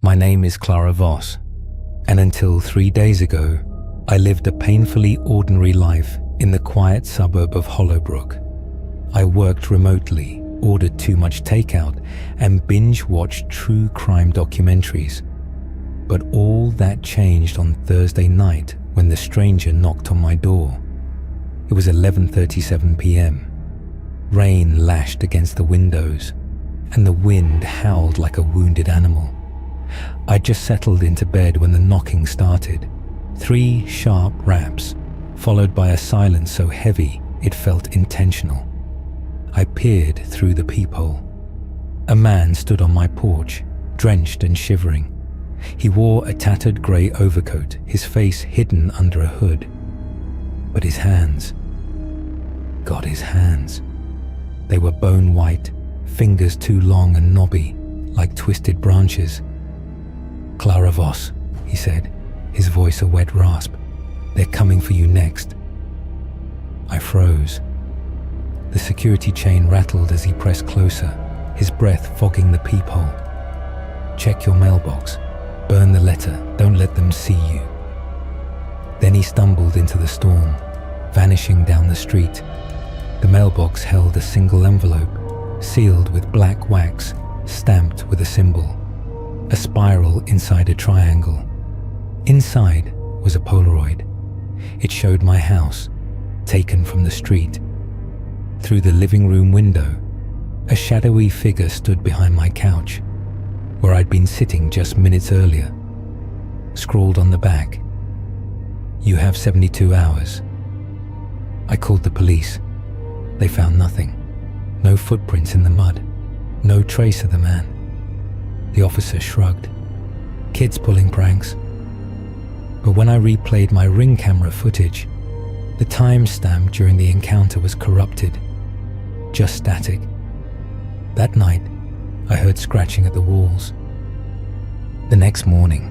My name is Clara Voss, and until 3 days ago, I lived a painfully ordinary life in the quiet suburb of Hollowbrook. I worked remotely, ordered too much takeout, and binge-watched true crime documentaries. But all that changed on Thursday night when the stranger knocked on my door. It was 11:37 p.m. Rain lashed against the windows, and the wind howled like a wounded animal. I'd just settled into bed when the knocking started. 3 sharp raps, followed by a silence so heavy it felt intentional. I peered through the peephole. A man stood on my porch, drenched and shivering. He wore a tattered grey overcoat, his face hidden under a hood. But his hands, God, his hands. They were bone white, fingers too long and knobby, like twisted branches. "Clara Voss," he said, his voice a wet rasp. "They're coming for you next." I froze. The security chain rattled as he pressed closer, his breath fogging the peephole. "Check your mailbox. Burn the letter. Don't let them see you." Then he stumbled into the storm, vanishing down the street. The mailbox held a single envelope, sealed with black wax, stamped with a symbol. A spiral inside a triangle. Inside was a Polaroid. It showed my house, taken from the street. Through the living room window, a shadowy figure stood behind my couch, where I'd been sitting just minutes earlier. Scrawled on the back, "You have 72 hours." I called the police. They found nothing. No footprints in the mud. No trace of the man. The officer shrugged. "Kids pulling pranks." But when I replayed my Ring camera footage, the timestamp during the encounter was corrupted. Just static. That night, I heard scratching at the walls. The next morning,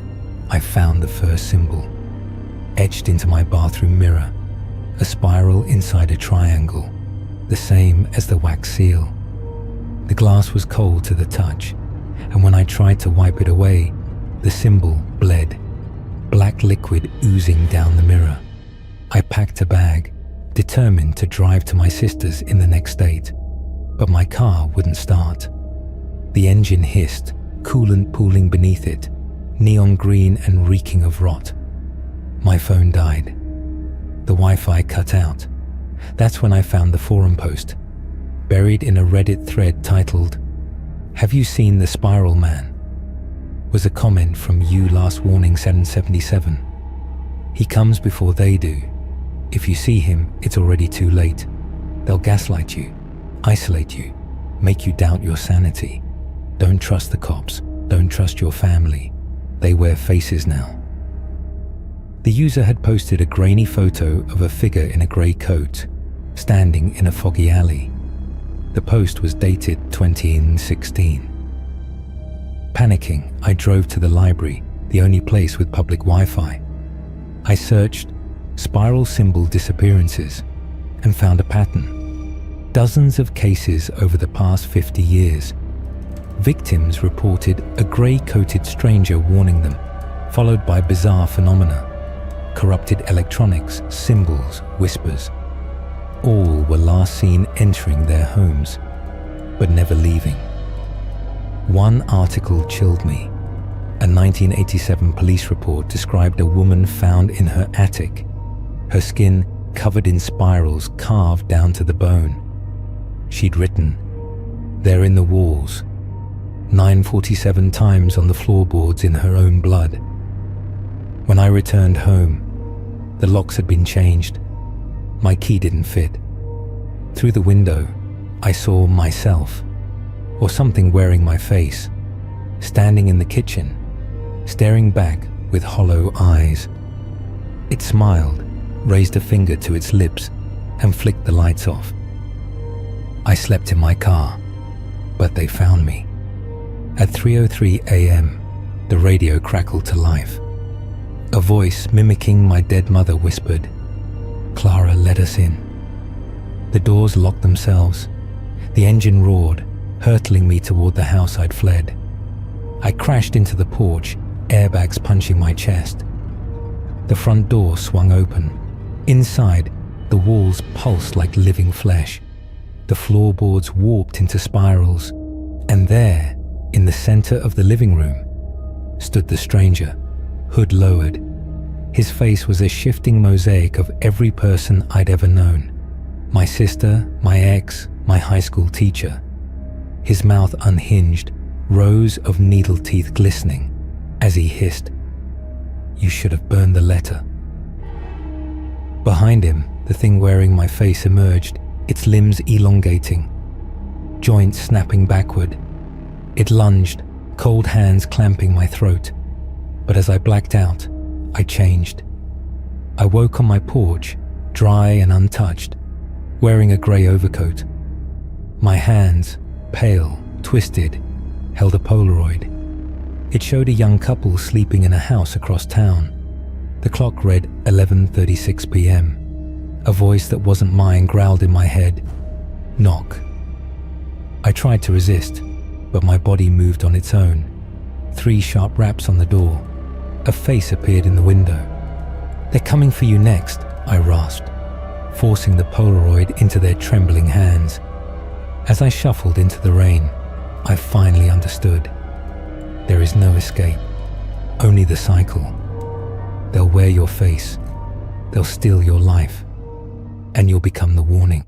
I found the first symbol, etched into my bathroom mirror, a spiral inside a triangle, the same as the wax seal. The glass was cold to the touch, and when I tried to wipe it away, the symbol bled, black liquid oozing down the mirror. I packed a bag, determined to drive to my sister's in the next state, but my car wouldn't start. The engine hissed, coolant pooling beneath it, neon green and reeking of rot. My phone died. The Wi-Fi cut out. That's when I found the forum post, buried in a Reddit thread titled, "Have you seen the Spiral Man?" Was a comment from You Last Warning 777. "He comes before they do. If you see him, it's already too late. They'll gaslight you, isolate you, make you doubt your sanity. Don't trust the cops. Don't trust your family. They wear faces now." The user had posted a grainy photo of a figure in a grey coat, standing in a foggy alley. The post was dated 2016. Panicking, I drove to the library, the only place with public Wi-Fi. I searched spiral symbol disappearances and found a pattern. Dozens of cases over the past 50 years. Victims reported a grey-coated stranger warning them, followed by bizarre phenomena. Corrupted electronics, symbols, whispers. All were last seen entering their homes, but never leaving. One article chilled me. A 1987 police report described a woman found in her attic, her skin covered in spirals carved down to the bone. She'd written, "They're in the walls," 947 times on the floorboards in her own blood. When I returned home, the locks had been changed. My key didn't fit. Through the window, I saw myself, or something wearing my face, standing in the kitchen, staring back with hollow eyes. It smiled, raised a finger to its lips, and flicked the lights off. I slept in my car, but they found me. At 3:03 a.m., the radio crackled to life. A voice mimicking my dead mother whispered, "Clara, let us in." The doors locked themselves. The engine roared, hurtling me toward the house I'd fled. I crashed into the porch, airbags punching my chest. The front door swung open. Inside, the walls pulsed like living flesh. The floorboards warped into spirals. And there, in the center of the living room, stood the stranger, hood lowered. His face was a shifting mosaic of every person I'd ever known. My sister, my ex, my high school teacher. His mouth unhinged, rows of needle teeth glistening, as he hissed, "You should have burned the letter." Behind him, the thing wearing my face emerged, its limbs elongating, joints snapping backward. It lunged, cold hands clamping my throat. But as I blacked out, I changed. I woke on my porch, dry and untouched, wearing a grey overcoat. My hands, pale, twisted, held a Polaroid. It showed a young couple sleeping in a house across town. The clock read 11:36 p.m. A voice that wasn't mine growled in my head, "Knock." I tried to resist, but my body moved on its own. 3 sharp raps on the door. A face appeared in the window. "They're coming for you next," I rasped, forcing the Polaroid into their trembling hands. As I shuffled into the rain, I finally understood. There is no escape, only the cycle. They'll wear your face, they'll steal your life, and you'll become the warning.